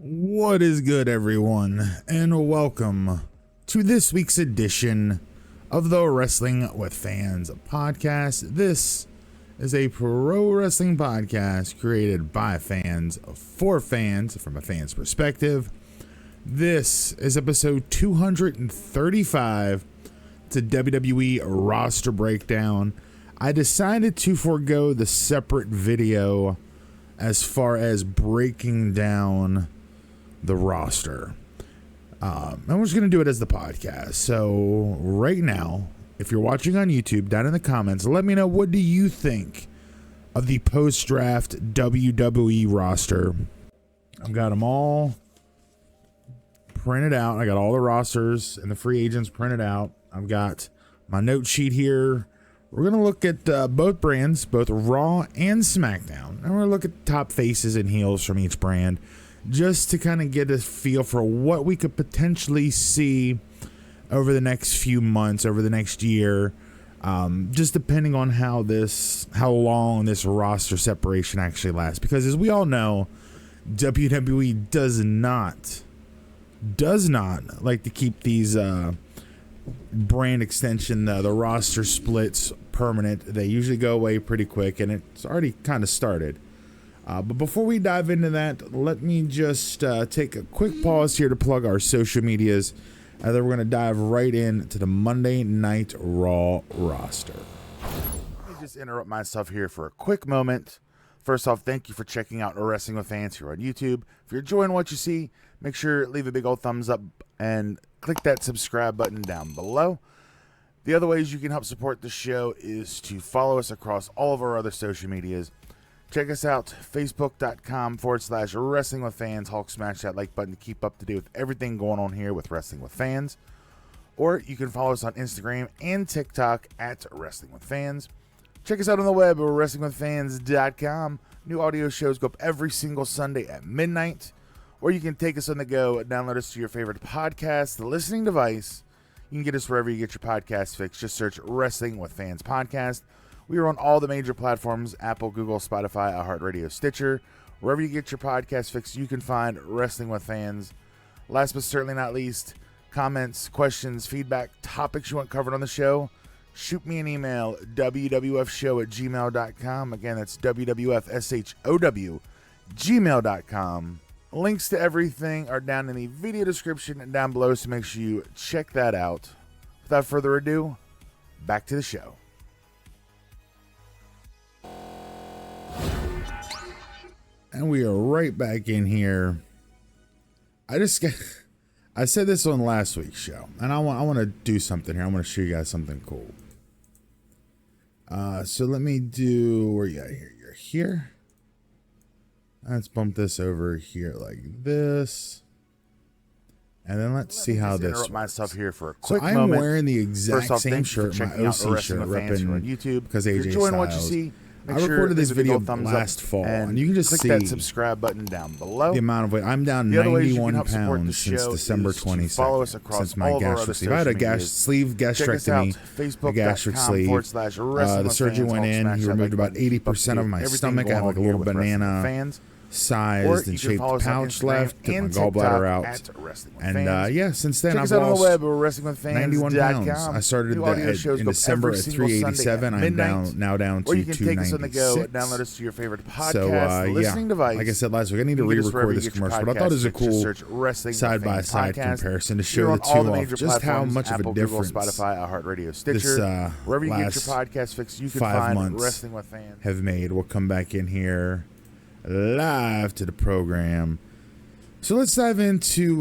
What is good, everyone, and welcome to this week's edition of the Wrestling with Fans podcast. This is a pro wrestling podcast created by fans for fans from a fan's perspective. This is episode 235. It's a WWE roster breakdown. I decided to forego the separate video as far as breaking down the roster. And we're just going to do it as the podcast. So right now, if you're watching on YouTube, down in the comments, let me know, what do you think of the post-draft WWE roster? I've got them all printed out. I got all the rosters and the free agents printed out. I've got my note sheet here. We're going to look at both brands, both Raw and SmackDown. And we're going to look at top faces and heels from each brand, just to kind of get a feel for what we could potentially see over the next few months, over the next year, just depending on how long this roster separation actually lasts. Because as we all know, WWE does not like to keep these brand extension, the roster splits permanent. They usually go away pretty quick, and it's already kind of started. But before we dive into that, let me just take a quick pause here to plug our social medias. Then we're going to dive right into the Monday Night Raw roster. Let me just interrupt myself here for a quick moment. First off, thank you for checking out Wrestling with Fans here on YouTube. If you're enjoying what you see, make sure to leave a big old thumbs up and click that subscribe button down below. The other ways you can help support the show is to follow us across all of our other social medias. Check us out, facebook.com/Wrestling with Fans. Hulk smash that like button to keep up to date with everything going on here with Wrestling with Fans. Or you can follow us on Instagram and TikTok at Wrestling with Fans. Check us out on the web at WrestlingWithFans.com. New audio shows go up every single Sunday at midnight. Or you can take us on the go and download us to your favorite podcast listening device. You can get us wherever you get your podcast fix. Just search Wrestling with Fans Podcast. We are on all the major platforms: Apple, Google, Spotify, iHeartRadio, Stitcher. Wherever you get your podcast fix, you can find Wrestling with Fans. Last but certainly not least, comments, questions, feedback, topics you want covered on the show, shoot me an email, wwfshow@gmail.com. Again, that's wwfshow@gmail.com. Links to everything are down in the video description and down below, so make sure you check that out. Without further ado, back to the show. And we are right back in here. I said this on last week's show, and I want to do something here. I want to show you guys something cool. So let me do, where you at here? You're here. Let's bump this over here like this. And then let's see how this works. Myself here for a quick moment. I'm wearing the exact same shirt, my OC shirt, repping YouTube because AJ Styles. What you see, I recorded this video last fall, and you can just see that subscribe button down below. The amount of weight. I'm down 91 pounds since December 22nd, since my gastric sleeve. I had a gastrectomy, a gastric sleeve. The surgeon went in. He removed about 80% of my stomach. I had like a little banana sized and shaped pouch left, took my gallbladder out, and yeah, since then I've lost 91 pounds. I started in December at 387. I'm now down to 296. So yeah, like I said last week, I need to re-record this commercial, but I thought it was a cool side-by-side comparison to show the two off, just how much of a difference this last 5 months have made. We'll come back in here live to the program. So let's dive into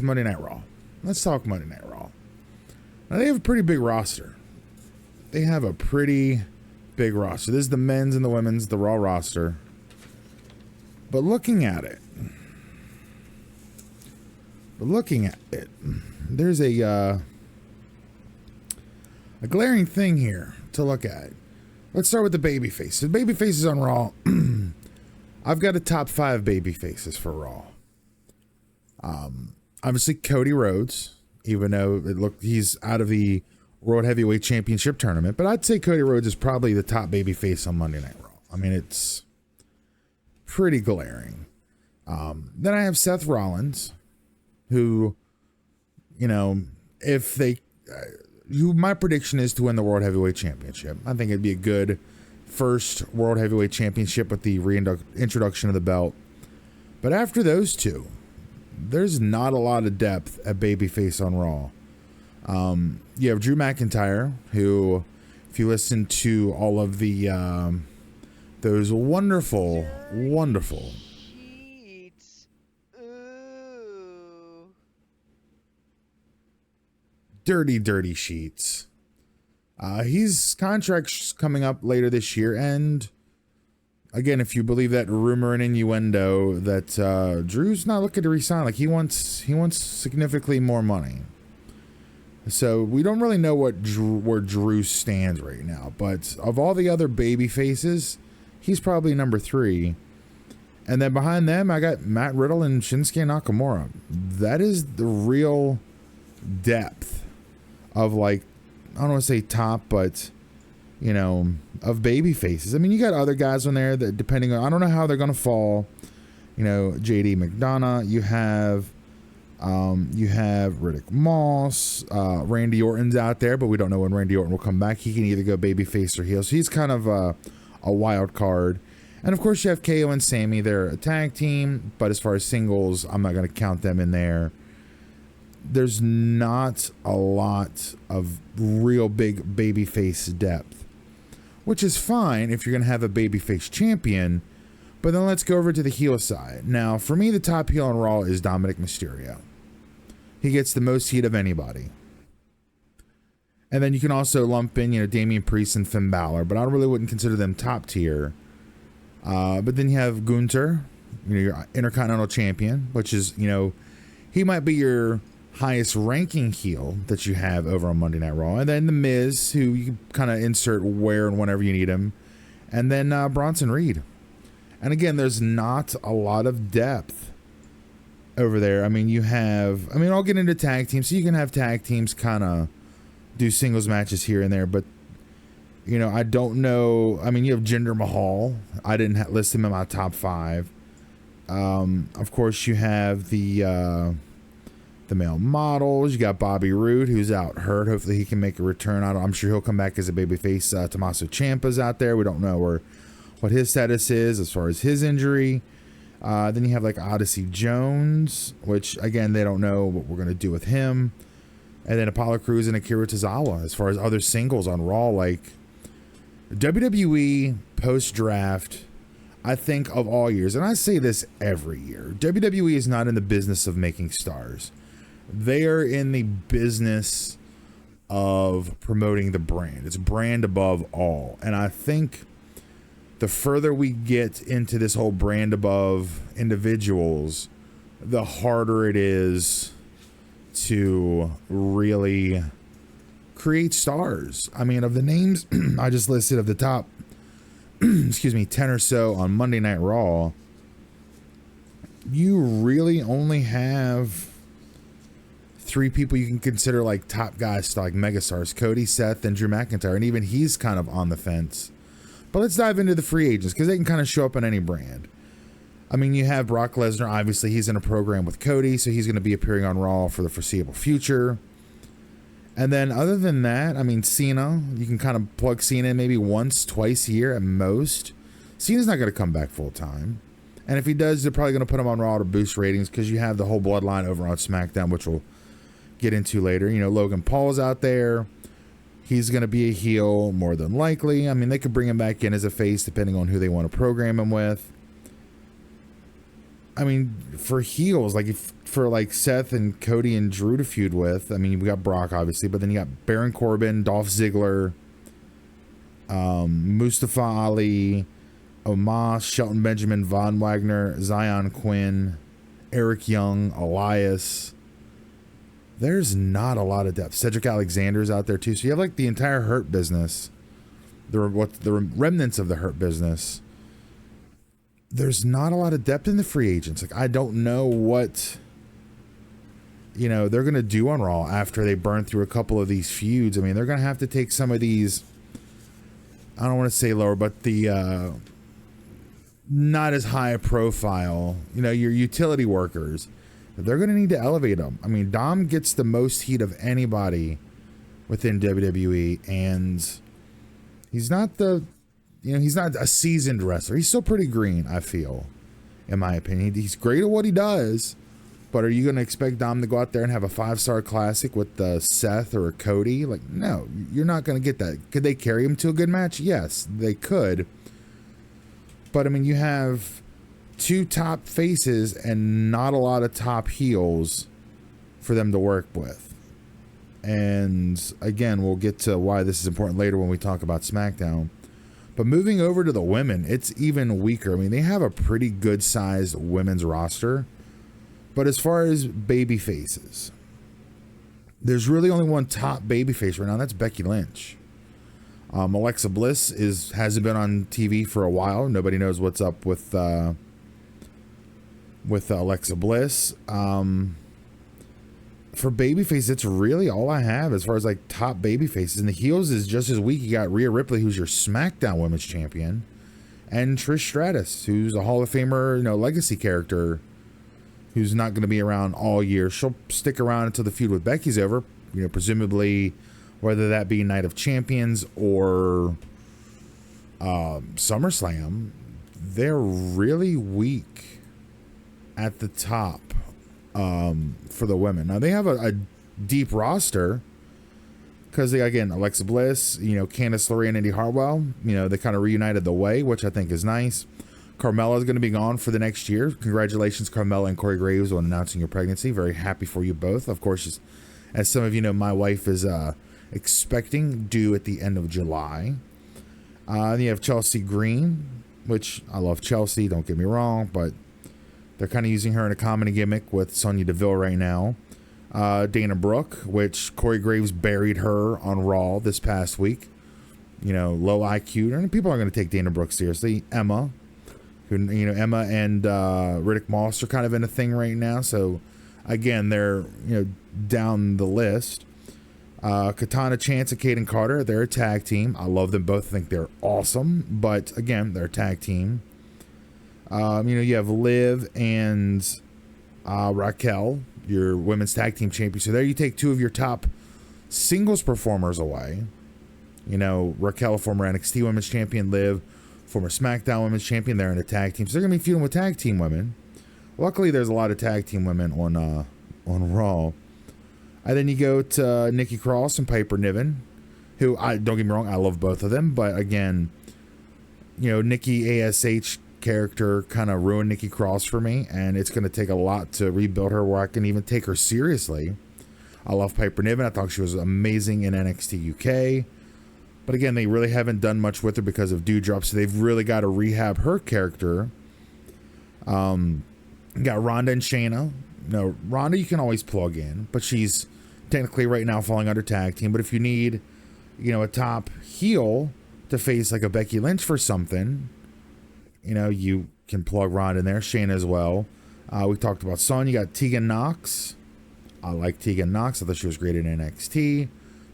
Monday Night Raw. Let's talk Monday Night Raw. Now, they have a pretty big roster. This is the men's and the women's, the Raw roster. But looking at it, there's a glaring thing here to look at. Let's start with the baby face. The baby faces on Raw. I've got a top 5 baby faces for Raw. Obviously Cody Rhodes, even though he's out of the World Heavyweight Championship tournament, but I'd say Cody Rhodes is probably the top baby face on Monday Night Raw. I mean, it's pretty glaring. Then I have Seth Rollins, who, if they, who my prediction is to win the World Heavyweight Championship. I think it'd be a good first World Heavyweight Championship with the introduction of the belt. But after those two, there's not a lot of depth at babyface on Raw. You have Drew McIntyre, who, if you listen to all of the those wonderful dirty sheets. His contract's coming up later this year, and again, if you believe that rumor and innuendo that Drew's not looking to resign, like he wants significantly more money. So we don't really know where Drew stands right now, but of all the other baby faces, he's probably number 3. And then behind them, I got Matt Riddle and Shinsuke Nakamura. That is the real depth of, like, I don't want to say top, but, of baby faces. I mean, you got other guys on there that, depending on, I don't know how they're going to fall. JD McDonough, you have Riddick Moss, Randy Orton's out there, but we don't know when Randy Orton will come back. He can either go babyface or heel, so he's kind of a wild card. And of course, you have KO and Sammy. They're a tag team, but as far as singles, I'm not going to count them in there. There's not a lot of real big babyface depth, which is fine if you're going to have a babyface champion. But then let's go over to the heel side. Now, for me, the top heel on Raw is Dominic Mysterio. He gets the most heat of anybody. And then you can also lump in, Damian Priest and Finn Balor, but I really wouldn't consider them top tier. But then you have Gunther, your Intercontinental Champion, which is, he might be your highest ranking heel that you have over on Monday Night Raw. And then The Miz, who you can kind of insert where and whenever you need him. And then Bronson Reed. And again, there's not a lot of depth over there. I mean, I'll get into tag teams, so you can have tag teams kind of do singles matches here and there, but, I don't know. I mean, you have Jinder Mahal. I didn't list him in my top 5. Of course, you have the male models. You got Bobby Roode, who's out hurt. Hopefully he can make a return. I'm sure he'll come back as a babyface. Tommaso Ciampa's out there. We don't know what his status is as far as his injury. Then you have like Odyssey Jones, which again, they don't know what we're going to do with him. And then Apollo Crews and Akira Tozawa. As far as other singles on Raw, like WWE post-draft, I think of all years, and I say this every year, WWE is not in the business of making stars. They are in the business of promoting the brand. It's brand above all. And I think the further we get into this whole brand above individuals, the harder it is to really create stars. I mean, of the names I just listed of the top, 10 or so on Monday Night Raw, you really only have 3 people you can consider like top guys, like megastars: Cody, Seth, and Drew McIntyre. And even he's kind of on the fence. But let's dive into the free agents, because they can kind of show up on any brand. I mean, you have Brock Lesnar. Obviously, he's in a program with Cody, so he's going to be appearing on Raw for the foreseeable future. And then other than that, I mean, Cena, you can kind of plug Cena in maybe once, twice a year at most. Cena's not going to come back full time. And if he does, they're probably going to put him on Raw to boost ratings, because you have the whole bloodline over on SmackDown, which we'll get into later. Logan Paul's out there. He's going to be a heel more than likely. I mean, they could bring him back in as a face depending on who they want to program him with. I mean, for heels, for Seth and Cody and Drew to feud with, I mean, we got Brock, obviously, but then you got Baron Corbin, Dolph Ziggler, Mustafa Ali, Omos, Shelton Benjamin, Von Wagner, Zion Quinn, Eric Young, Elias. There's not a lot of depth. Cedric Alexander's out there too. So you have like the entire Hurt Business, the remnants of the Hurt Business. There's not a lot of depth in the free agents. Like, I don't know what, they're going to do on Raw after they burn through a couple of these feuds. I mean, they're going to have to take some of these, I don't want to say lower, but the not as high profile, your utility workers, they're going to need to elevate them. I mean, Dom gets the most heat of anybody within WWE, and he's not he's not a seasoned wrestler. He's still pretty green, I feel, in my opinion. He's great at what he does, but are you going to expect Dom to go out there and have a 5-star classic with Seth or Cody? Like, no, you're not going to get that. Could they carry him to a good match? Yes, they could. But, I mean, you have 2 top faces and not a lot of top heels for them to work with. And, again, we'll get to why this is important later when we talk about SmackDown. But moving over to the women, it's even weaker. I mean, they have a pretty good-sized women's roster. But as far as baby faces, there's really only one top baby face right now, and that's Becky Lynch. Alexa Bliss hasn't been on TV for a while. Nobody knows what's up with Alexa Bliss. For babyface, it's really all I have as far as like top baby faces. And the heels is just as weak. You got Rhea Ripley, who's your SmackDown Women's Champion, and Trish Stratus, who's a Hall of Famer, legacy character, who's not going to be around all year. She'll stick around until the feud with Becky's over, presumably, whether that be Night of Champions or SummerSlam. They're really weak at the top for the women. Now, they have a deep roster because, again, Alexa Bliss, Candice LeRae and Indy Hartwell, they kind of reunited the way, which I think is nice. Carmella is going to be gone for the next year. Congratulations, Carmella and Corey Graves, on announcing your pregnancy. Very happy for you both. Of course, as some of you know, my wife is expecting, due at the end of July. Then you have Chelsea Green, which I love Chelsea, don't get me wrong, but they're kind of using her in a comedy gimmick with Sonya Deville right now. Dana Brooke, which Corey Graves buried her on Raw this past week. Low IQ. And people aren't going to take Dana Brooke seriously. Emma, Emma and Riddick Moss are kind of in a thing right now. So, again, they're, down the list. Katana Chance and Kaden Carter, they're a tag team. I love them both. I think they're awesome. But, again, they're a tag team. You have Liv and Raquel, your women's tag team champions. So there you take 2 of your top singles performers away. Raquel, former NXT women's champion, Liv, former SmackDown women's champion. They're in a tag team. So they're going to be feuding with tag team women. Luckily, there's a lot of tag team women on Raw. And then you go to Nikki Cross and Piper Niven, who, don't get me wrong, I love both of them. But again, Nikki ASH character kind of ruined Nikki Cross for me, and it's going to take a lot to rebuild her where I can even take her seriously. I love Piper Niven. I thought she was amazing in NXT UK. But again, they really haven't done much with her because of Doudrop, so they've really got to rehab her character. Got Ronda and Shayna. Ronda you can always plug in, but she's technically right now falling under tag team. But if you need, a top heel to face like a Becky Lynch for something, you can plug Ronda in there. Shayna as well. We talked about Sonya. You got Tegan Nox. I like Tegan Nox. I thought she was great in NXT.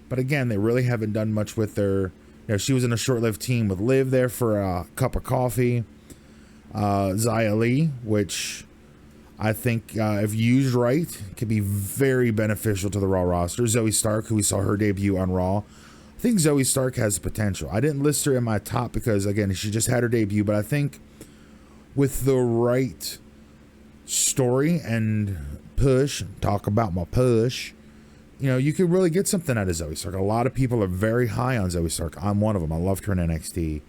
But again, they really haven't done much with her. She was in a short-lived team with Liv there for a cup of coffee. Xia Li, which I think if used right, could be very beneficial to the Raw roster. Zoe Stark, who we saw her debut on Raw. I think Zoe Stark has potential. I didn't list her in my top because, again, she just had her debut. But I think with the right story and push, talk about my push, you could really get something out of Zoe Stark. A lot of people are very high on Zoe Stark. I'm one of them. I loved her in NXT.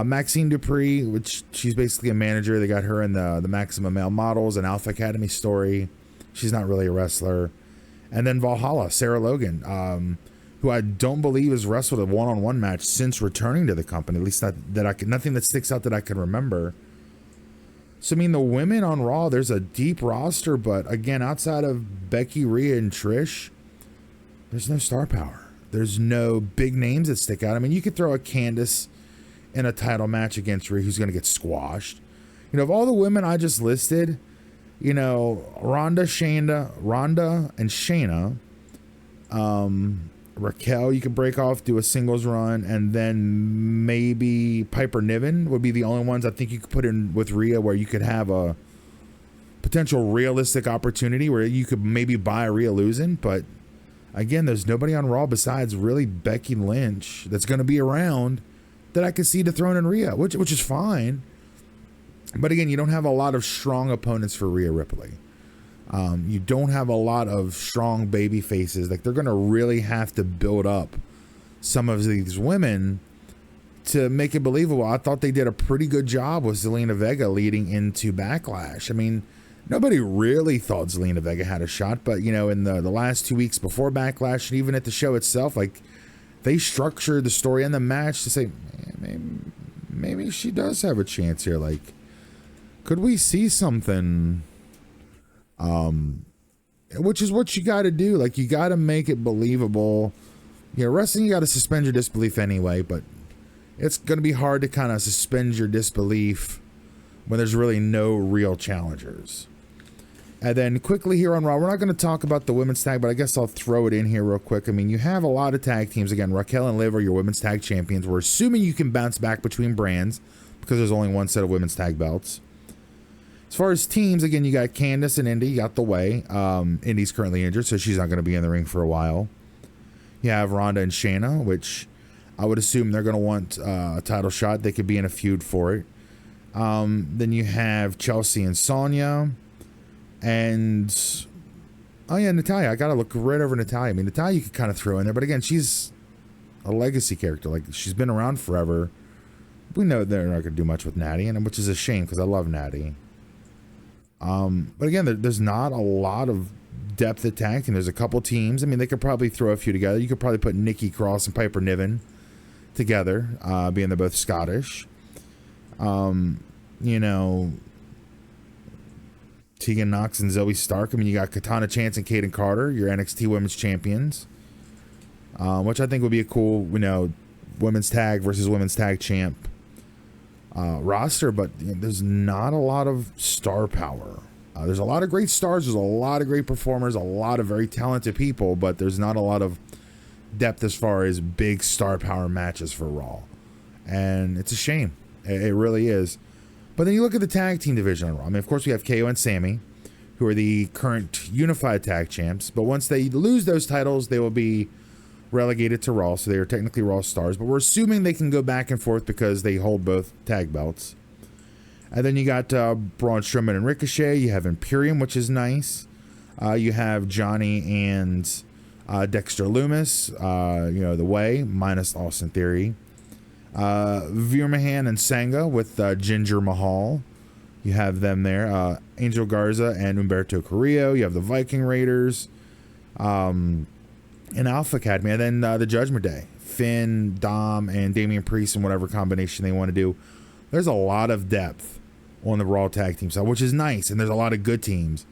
Maxine Dupree, which she's basically a manager. They got her in the Maximum Male Models and Alpha Academy story. She's not really a wrestler. And then Valhalla, Sarah Logan, who I don't believe has wrestled a one-on-one match since returning to the company. At least nothing that sticks out that I can remember. So, the women on Raw, there's a deep roster, but again, outside of Becky, Rhea, and Trish, there's no star power. There's no big names that stick out. You could throw a Candice in a title match against Rhea, who's going to get squashed. Of all the women I just listed, Ronda and Shayna, Raquel, you could break off, do a singles run, and then maybe Piper Niven would be the only ones I think you could put in with Rhea, where you could have a potential realistic opportunity where you could maybe buy Rhea losing. But again, there's nobody on Raw besides really Becky Lynch that's going to be around that I could see dethroning in Rhea, which is fine. But again, you don't have a lot of strong opponents for Rhea Ripley. You don't have a lot of strong baby faces. Like, they're going to really have to build up some of these women to make it believable. I thought they did a pretty good job with Zelina Vega leading into Backlash. I mean, nobody really thought Zelina Vega had a shot, but, you know, in the last 2 weeks before Backlash and even at the show itself, like, they structured the story and the match to say, maybe she does have a chance here. Like, could we see something? Which is what you got to do. Like, you got to make it believable. You know, wrestling, you got to suspend your disbelief anyway, but it's going to be hard to kind of suspend your disbelief when there's really no real challengers. And then quickly here on Raw, we're not going to talk about the women's tag, but I guess I'll throw it in here real quick. I mean, you have a lot of tag teams. Again, Raquel and Liv are your women's tag champions. We're assuming you can bounce back between brands because there's only one set of women's tag belts. As far as teams, again, you got Candice and Indy. You got The Way. Indy's currently injured, so she's not going to be in the ring for a while. You have Ronda and Shayna, which I would assume they're going to want a title shot. They could be in a feud for it. Then you have Chelsea and Sonya. And, oh yeah, Natalya. I got to look right over Natalya. I mean, Natalya you could kind of throw in there, but again, she's a legacy character. Like, she's been around forever. We know they're not going to do much with Natty, and which is a shame because I love Natty. But again, there's not a lot of depth at tag team. There's a couple teams. I mean, they could probably throw a few together. You could probably put Nikki Cross and Piper Niven together, being they're both Scottish. You know, Tegan Nox and Zoe Stark. I mean, you got Katana Chance and Kaden Carter, your NXT Women's Champions, which I think would be a cool, you know, women's tag versus women's tag champ roster, but you know, there's not a lot of star power. There's a lot of great stars, there's a lot of great performers, a lot of very talented people, but there's not a lot of depth as far as big star power matches for Raw. And it's a shame. It really is. But then you look at the tag team division on Raw. I mean, of course, we have KO and Sammy, who are the current unified tag champs, but once they lose those titles, they will be relegated to Raw, so they are technically Raw stars, but we're assuming they can go back and forth because they hold both tag belts. And then you got Braun Strowman and Ricochet. You have Imperium, which is nice. You have Johnny and Dexter Lumis, you know, The Way, minus Austin Theory. Veer Mahan and Sangha with Jinder Mahal. You have them there. Angel Garza and Humberto Carrillo. You have the Viking Raiders. And Alpha Academy, and then the Judgment Day, Finn, Dom, and Damian Priest, and whatever combination they want to do. There's a lot of depth on the Raw tag team side, which is nice, and there's a lot of good teams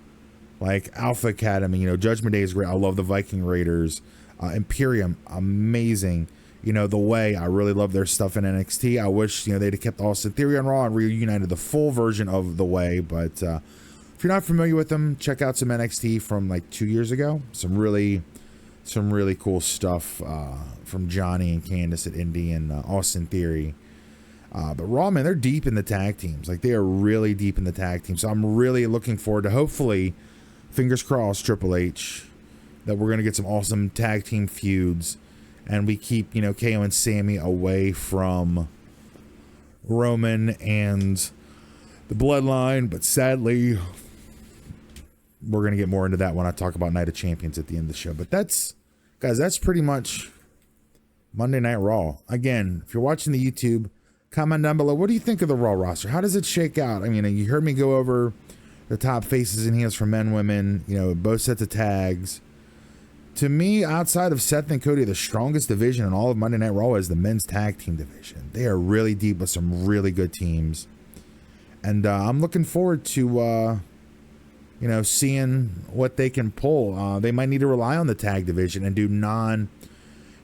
like Alpha Academy. You know, Judgment Day is great. I love the Viking Raiders. Imperium, amazing. You know, The Way, I really love their stuff in NXT. I wish, you know, they'd have kept Austin Theory on Raw and reunited the full version of The Way, but if you're not familiar with them, check out some NXT from like 2 years ago. Some really cool stuff from Johnny and Candice at Indy and Austin Theory. But Raw, man, they're deep in the tag teams. Like, they are really deep in the tag team. So I'm really looking forward to, hopefully, fingers crossed, Triple H, that we're going to get some awesome tag team feuds. And we keep, you know, KO and Sammy away from Roman and the Bloodline. But sadly, we're going to get more into that when I talk about Night of Champions at the end of the show. But that's, guys, that's pretty much Monday Night Raw. Again, if you're watching the YouTube, comment down below. What do you think of the Raw roster? How does it shake out? I mean, you heard me go over the top faces and heels for men, women, you know, both sets of tags. To me, outside of Seth and Cody, the strongest division in all of Monday Night Raw is the men's tag team division. They are really deep with some really good teams. And I'm looking forward to you know, seeing what they can pull. They might need to rely on the tag division and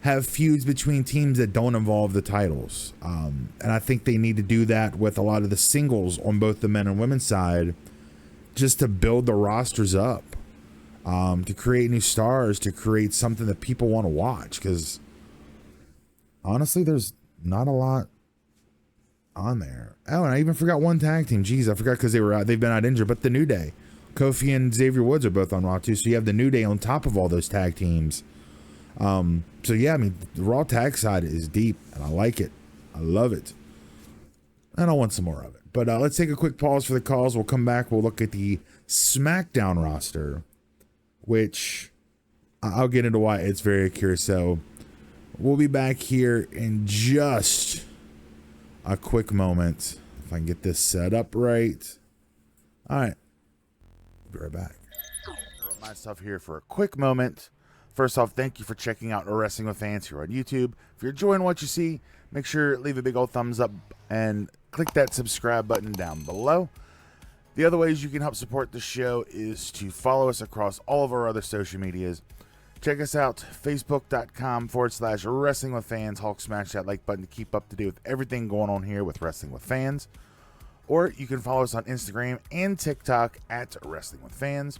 have feuds between teams that don't involve the titles. And I think they need to do that with a lot of the singles on both the men and women's side, just to build the rosters up. to create new stars, to create something that people want to watch. Because honestly, there's not a lot on there. Oh, and I even forgot one tag team. Jeez, I forgot because they've been out injured. But the New Day, Kofi and Xavier Woods are both on Raw too. So you have the New Day on top of all those tag teams. So yeah, I mean, the Raw tag side is deep, and I like it. I love it. And I want some more of it. But let's take a quick pause for the calls. We'll come back. We'll look at the SmackDown roster, which I'll get into why it's very curious. So we'll be back here in just a quick moment. If I can get this set up right. All right. Be right back. Interrupt my stuff here for a quick moment. First off, thank you for checking out Wrestling with Fans here on YouTube. If you're enjoying what you see, make sure to leave a big old thumbs up and click that subscribe button down below. The other ways you can help support the show is to follow us across all of our other social medias. Check us out, facebook.com/Wrestling with Fans. Hulk smash that like button to keep up to date with everything going on here with Wrestling with Fans. Or you can follow us on Instagram and TikTok at Wrestling with Fans.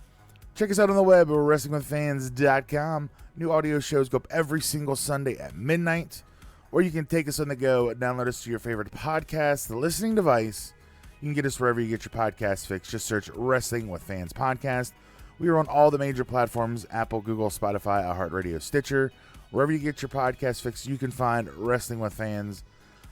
Check us out on the web at WrestlingWithFans.com. New audio shows go up every single Sunday at midnight. Or you can take us on the go and download us to your favorite podcast, the listening device. You can get us wherever you get your podcast fix. Just search Wrestling with Fans Podcast. We are on all the major platforms, Apple, Google, Spotify, iHeartRadio, Stitcher. Wherever you get your podcast fix, you can find Wrestling with Fans.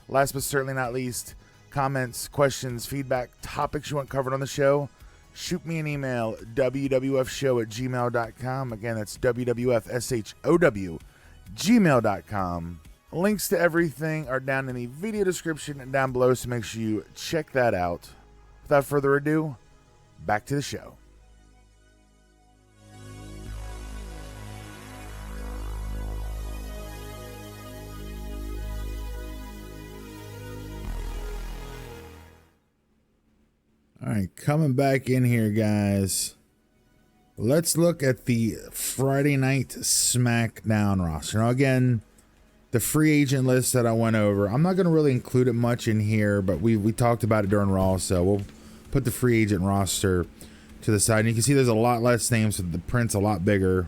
Last but certainly not least, comments, questions, feedback, topics you want covered on the show, shoot me an email, wwfshow@gmail.com. Again, that's wwfshow@gmail.com. Links to everything are down in the video description and down below, so make sure you check that out. Without further ado, back to the show. All right, coming back in here, guys. Let's look at the Friday Night SmackDown roster. Now, again, the free agent list that I went over, I'm not going to really include it much in here, but we talked about it during Raw, so we'll put the free agent roster to the side. And you can see there's a lot less names, so the print's a lot bigger.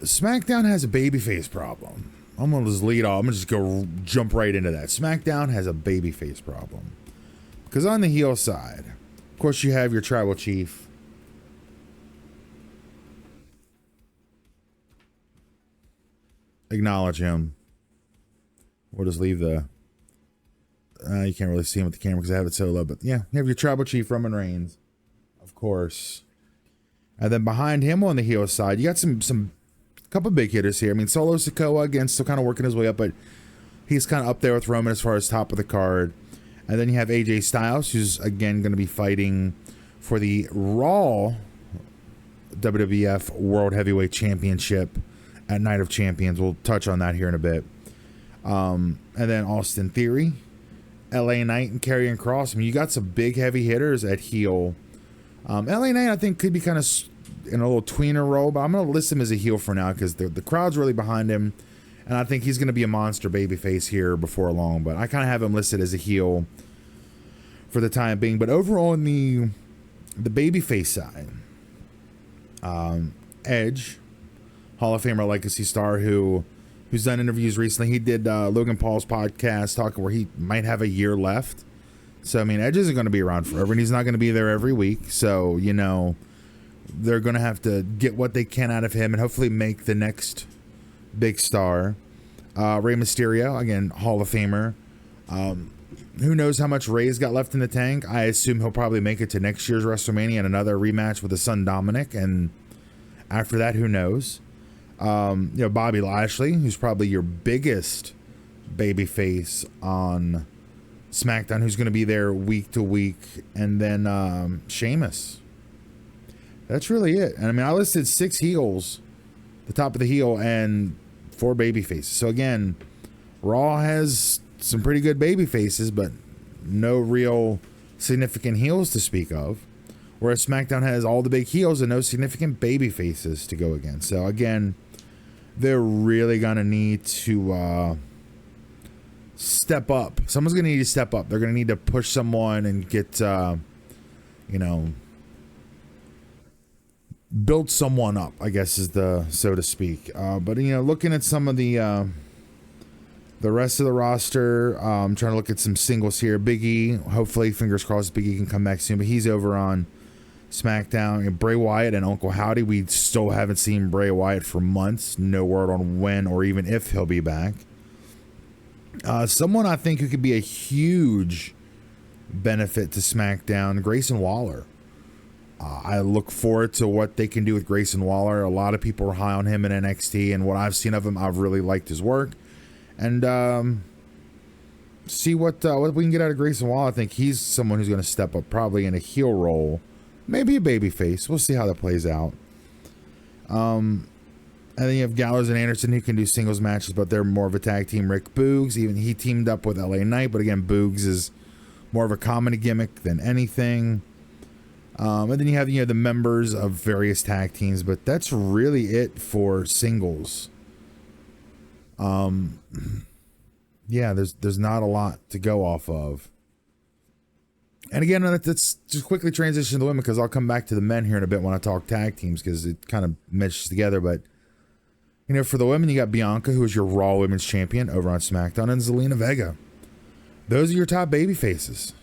SmackDown has a babyface problem. I'm going to just lead off. I'm going to just jump right into that. SmackDown has a babyface problem. Because on the heel side, of course, you have your tribal chief. Acknowledge him. We'll just leave the... you can't really see him with the camera because I have it so low. But yeah, you have your tribal chief, Roman Reigns. Of course. And then behind him on the heel side, you got some couple big hitters here. I mean, Solo Sikoa, again, still kind of working his way up, but he's kind of up there with Roman as far as top of the card. And then you have AJ Styles, who's, again, going to be fighting for the Raw WWF World Heavyweight Championship at Night of Champions. We'll touch on that here in a bit. And then Austin Theory, LA Knight, and Karrion Kross. I mean, you got some big heavy hitters at heel. LA Knight, I think, could be kind of in a little tweener role, but I'm going to list him as a heel for now because the crowd's really behind him. And I think he's going to be a monster babyface here before long. But I kind of have him listed as a heel for the time being. But overall, in the babyface side, Edge, Hall of Famer legacy star who's done interviews recently. He did Logan Paul's podcast talking where he might have a year left. So, I mean, Edge isn't going to be around forever, and he's not going to be there every week. So, you know, they're going to have to get what they can out of him and hopefully make the next big star. Rey Mysterio, again, Hall of Famer. Who knows how much Rey's got left in the tank? I assume he'll probably make it to next year's WrestleMania and another rematch with his son Dominic. And after that, who knows? You know, Bobby Lashley, who's probably your biggest babyface on SmackDown, who's going to be there week to week. And then Sheamus. That's really it. And I mean, I listed 6 heels, the top of the heel, and 4 baby faces. So again, Raw has some pretty good baby faces, but no real significant heels to speak of. Whereas SmackDown has all the big heels and no significant baby faces to go against. So again, they're really gonna need to step up. Someone's gonna need to step up. They're gonna need to push someone and get you know, build someone up, I guess is the so to speak. But looking at some of the rest of the roster, I'm trying to look at some singles here. Big E, hopefully, fingers crossed, Big E can come back soon, but he's over on SmackDown. And Bray Wyatt and Uncle Howdy, we still haven't seen Bray Wyatt for months. No word on when or even if he'll be back. Someone I think who could be a huge benefit to SmackDown, Grayson Waller. I look forward to what they can do with Grayson Waller. A lot of people are high on him in NXT, and what I've seen of him, I've really liked his work. And see what we can get out of Grayson Waller. I think he's someone who's going to step up, probably in a heel role, maybe a babyface. We'll see how that plays out. And then you have Gallows and Anderson who can do singles matches, but they're more of a tag team. Rick Boogs, even he teamed up with LA Knight, but again, Boogs is more of a comedy gimmick than anything. And then you have the members of various tag teams, but that's really it for singles. Yeah, there's not a lot to go off of. And again, let's just quickly transition to the women, because I'll come back to the men here in a bit when I talk tag teams, because it kind of meshes together. But for the women, you got Bianca, who is your Raw Women's Champion over on SmackDown, and Zelina Vega. Those are your top baby faces.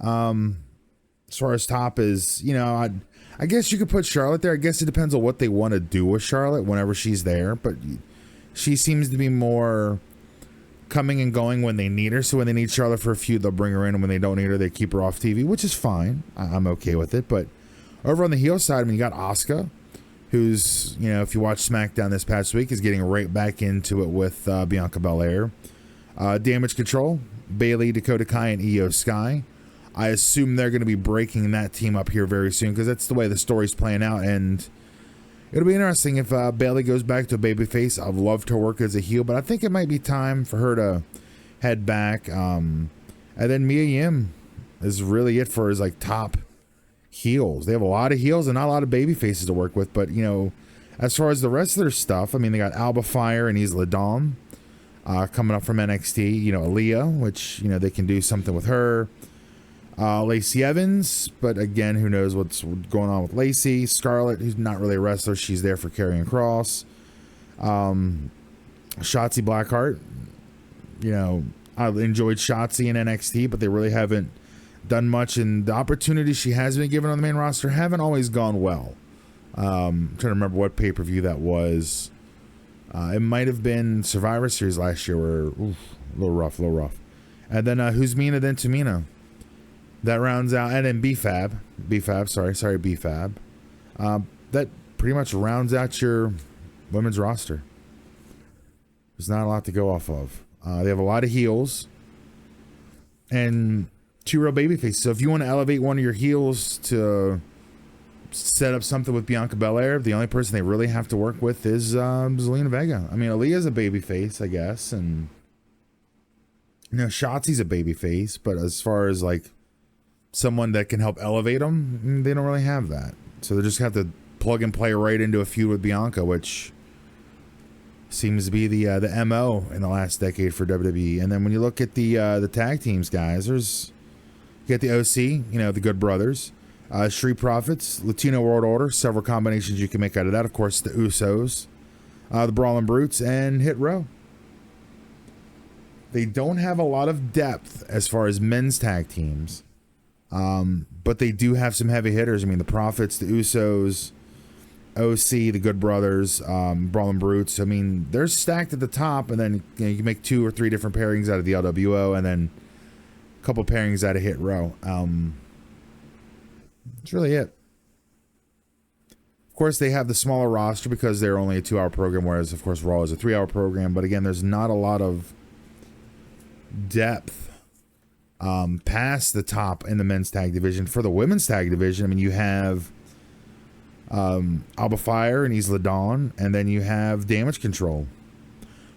As far as top is, I guess you could put Charlotte there. I guess it depends on what they want to do with Charlotte whenever she's there. But she seems to be more coming and going when they need her. So when they need Charlotte for a feud, they'll bring her in. And when they don't need her, they keep her off TV, which is fine. I'm okay with it. But over on the heel side, you got Asuka, who's, if you watch SmackDown this past week, is getting right back into it with Bianca Belair. Damage Control, Bayley, Dakota Kai, and Io Sky. I assume they're going to be breaking that team up here very soon, because that's the way the story's playing out. And it'll be interesting if Bayley goes back to a babyface. I've loved her work as a heel, but I think it might be time for her to head back. And then Mia Yim is really it for his top heels. They have a lot of heels and not a lot of baby faces to work with. But as far as the rest of their stuff, they got Alba Fire and Isla Dawn coming up from NXT. Aaliyah, which they can do something with her. Lacey Evans, but again, who knows what's going on with Lacey. Scarlett, who's not really a wrestler, she's there for Karrion Kross. Shotzi Blackheart, I enjoyed Shotzi in NXT, but they really haven't done much, and the opportunities she has been given on the main roster haven't always gone well. I'm trying to remember what pay-per-view that was. It might have been Survivor Series last year, where a little rough. And then who's Mina then Tamina? That rounds out, and then BFAB. That pretty much rounds out your women's roster. There's not a lot to go off of. They have a lot of heels and two real babyfaces. So if you want to elevate one of your heels to set up something with Bianca Belair, the only person they really have to work with is Zelina Vega. Aaliyah's a babyface, I guess, and Shotzi's a babyface, but as far as someone that can help elevate them, they don't really have that. So they just have to plug and play right into a feud with Bianca, which seems to be the MO in the last decade for WWE. And then when you look at the tag teams, guys, you get the OC, the Good Brothers, Street Profits, Latino World Order, several combinations you can make out of that. Of course, the Usos, the Brawling Brutes, and Hit Row. They don't have a lot of depth as far as men's tag teams. But they do have some heavy hitters. The Profits, the Usos, OC, the Good Brothers, Brawling Brutes. They're stacked at the top, and then you can make 2 or 3 different pairings out of the LWO, and then a couple pairings out of Hit Row. That's really it. Of course, they have the smaller roster because they're only a 2-hour program, whereas, of course, Raw is a 3-hour program. But again, there's not a lot of depth past the top in the men's tag division. For the women's tag division, you have Alba Fire and Isla Dawn, and then you have Damage Control.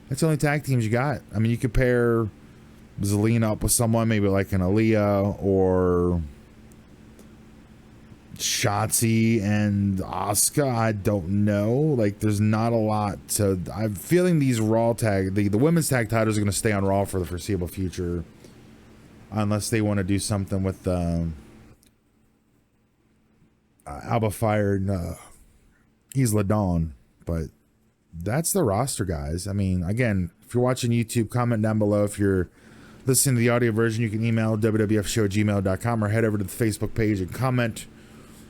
That's the only tag teams you got. You could pair Zelina up with someone, maybe like an Aaliyah or Shotzi and Asuka. I don't know. There's not a lot to. I'm feeling these Raw tag, the women's tag titles are going to stay on Raw for the foreseeable future, unless they want to do something with Alba fired Isla Dawn, but that's the roster, guys. I mean, again, if you're watching YouTube, comment down below. If you're listening to the audio version, you can email wwfshow@gmail.com or head over to the Facebook page and comment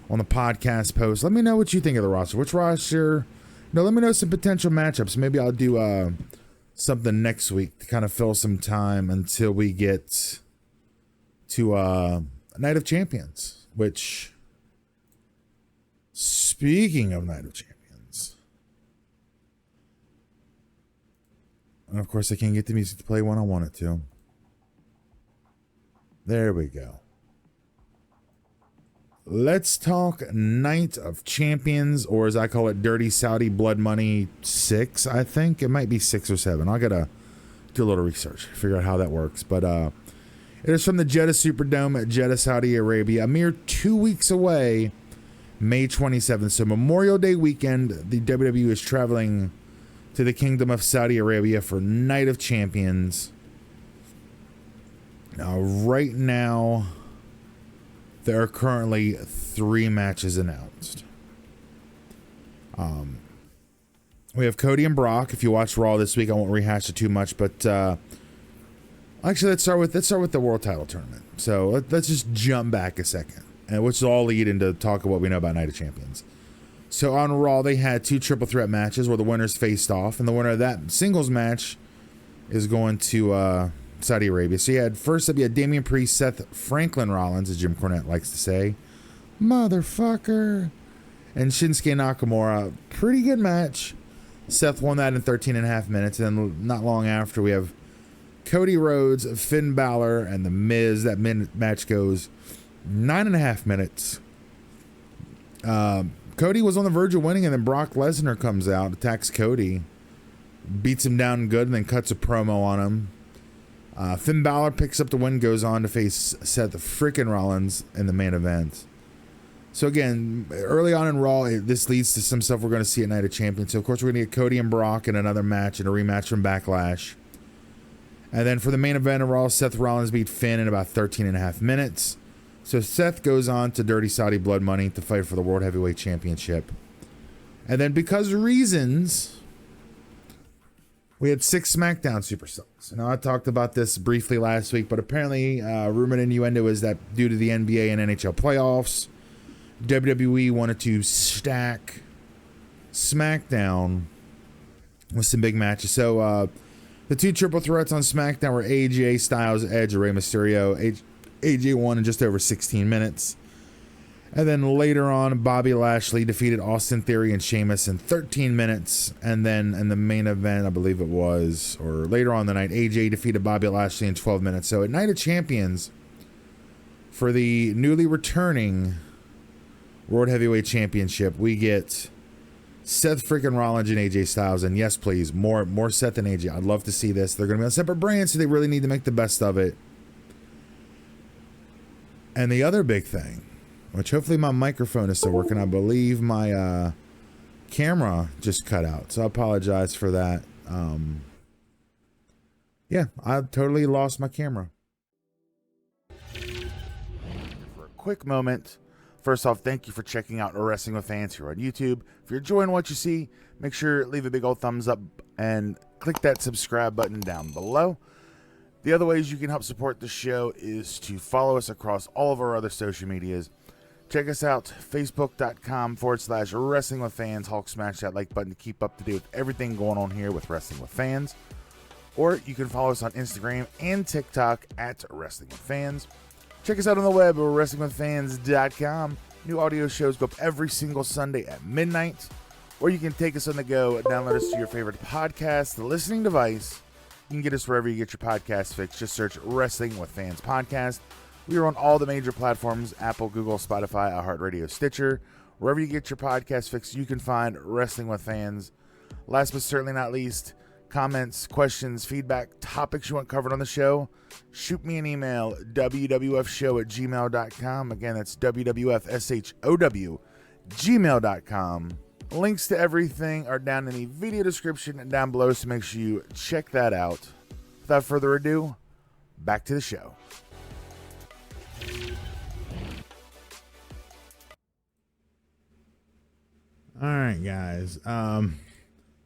on the podcast post. Let me know what you think of the roster. Which roster? Let me know some potential matchups. Maybe I'll do something next week to kind of fill some time until we get to Night of Champions, which, speaking of Night of Champions, and of course I can't get the music to play when I want it to. There we go. Let's talk Night of Champions, or as I call it, Dirty Saudi Blood Money 6, I think. It might be 6 or 7. I gotta do a little research, figure out how that works. But it is from the Jeddah Superdome at Jeddah, Saudi Arabia, a mere 2 weeks away, May 27th. So Memorial Day weekend, the WWE is traveling to the Kingdom of Saudi Arabia for Night of Champions. Now, right now, there are currently 3 matches announced. We have Cody and Brock. If you watched Raw this week, I won't rehash it too much, but actually, let's start with the World Title Tournament. So let's just jump back a second, and which will all lead into talk of what we know about Night of Champions. So on Raw, they had 2 triple threat matches where the winners faced off, and the winner of that singles match is going to Saudi Arabia. So you had first up, you had Damian Priest, Seth Franklin Rollins, as Jim Cornette likes to say, motherfucker, and Shinsuke Nakamura. Pretty good match. Seth won that in 13.5 minutes, and then not long after, we have Cody Rhodes, Finn Balor, and The Miz. That match goes 9.5 minutes. Cody was on the verge of winning, and then Brock Lesnar comes out, attacks Cody, beats him down good, and then cuts a promo on him. Finn Balor picks up the win, goes on to face Seth freaking Rollins in the main event. So again, early on in Raw, this leads to some stuff we're going to see at Night of Champions. So of course, we're going to get Cody and Brock in another match, and a rematch from Backlash. And then for the main event of Raw, Seth Rollins beat Finn in about 13.5 minutes. So Seth goes on to Dirty Saudi Blood Money to fight for the World Heavyweight Championship. And then because of reasons, we had 6 SmackDown Superstars. Now, I talked about this briefly last week, but apparently rumor and innuendo is that due to the NBA and NHL playoffs, WWE wanted to stack SmackDown with some big matches. So the 2 triple threats on SmackDown were AJ Styles, Edge, or Rey Mysterio. AJ won in just over 16 minutes. And then later on, Bobby Lashley defeated Austin Theory and Sheamus in 13 minutes. And then in the main event, I believe it was, or later on in the night, AJ defeated Bobby Lashley in 12 minutes. So at Night of Champions, for the newly returning World Heavyweight Championship, we get Seth freaking Rollins and AJ Styles. And yes, please, more Seth and AJ. I'd love to see this. They're going to be on separate brands, so they really need to make the best of it. And the other big thing, which hopefully my microphone is still working. I believe my camera just cut out, so I apologize for that. Yeah, I totally lost my camera. For a quick moment, first off, thank you for checking out Wrestling with Fans here on YouTube. If you're enjoying what you see, make sure to leave a big old thumbs up and click that subscribe button down below. The other ways you can help support the show is to follow us across all of our other social medias. Check us out, facebook.com/Wrestling with Fans. Hulk smash that like button to keep up to date with everything going on here with Wrestling with Fans. Or you can follow us on Instagram and TikTok at Wrestling with Fans. Check us out on the web at WrestlingWithFans.com. New audio shows go up every single Sunday at midnight. Or you can take us on the go, download us to your favorite podcast, listening device. You can get us wherever you get your podcast fix. Just search Wrestling with Fans Podcast. We are on all the major platforms: Apple, Google, Spotify, iHeartRadio, Stitcher. Wherever you get your podcast fix, you can find Wrestling with Fans. Last but certainly not least, comments, questions, feedback, topics you want covered on the show, shoot me an email, wwfshow@gmail.com. Again, that's wwfshow@gmail.com. Links to everything are down in the video description and down below, so make sure you check that out. Without further ado, back to the show. All right, guys.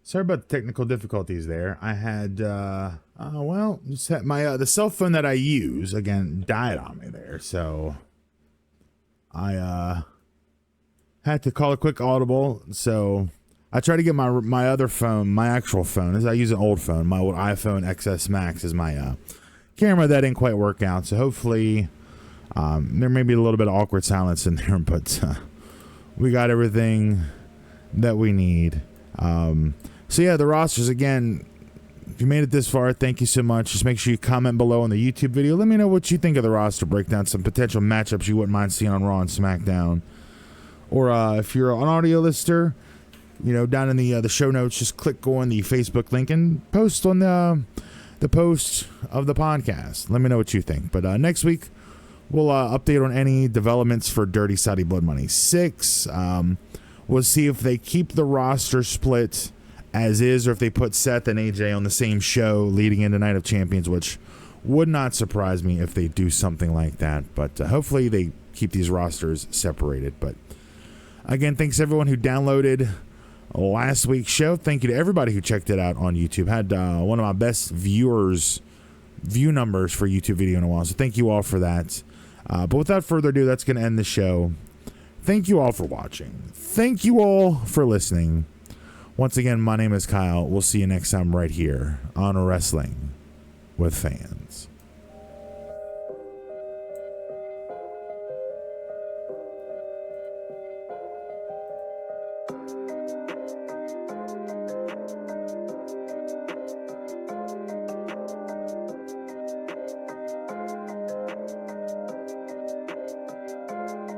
Sorry about the technical difficulties there. I had, just had my the cell phone that I use again died on me there, so I had to call a quick audible. So I tried to get my other phone, my actual phone, as I use an old phone. My old iPhone XS Max is my camera. That didn't quite work out, so hopefully there may be a little bit of awkward silence in there, but we got everything that we need. So yeah, the rosters again. If you made it this far, thank you so much. Just make sure you comment below on the YouTube video. Let me know what you think of the roster breakdown, some potential matchups you wouldn't mind seeing on Raw and SmackDown. Or if you're an audio listener, down in the show notes, just click on the Facebook link and post on the post of the podcast. Let me know what you think. But next week, we'll update on any developments for Dirty Saudi Blood Money 6. We'll see if they keep the roster split as is, or if they put Seth and AJ on the same show leading into Night of Champions, which would not surprise me if they do something like that. But hopefully they keep these rosters separated. But again, thanks to everyone who downloaded last week's show. Thank you to everybody who checked it out on YouTube. Had one of my best view numbers for YouTube video in a while. So thank you all for that. But without further ado, that's going to end the show. Thank you all for watching. Thank you all for listening. Once again, my name is Kyle. We'll see you next time right here on Wrestling with Fans.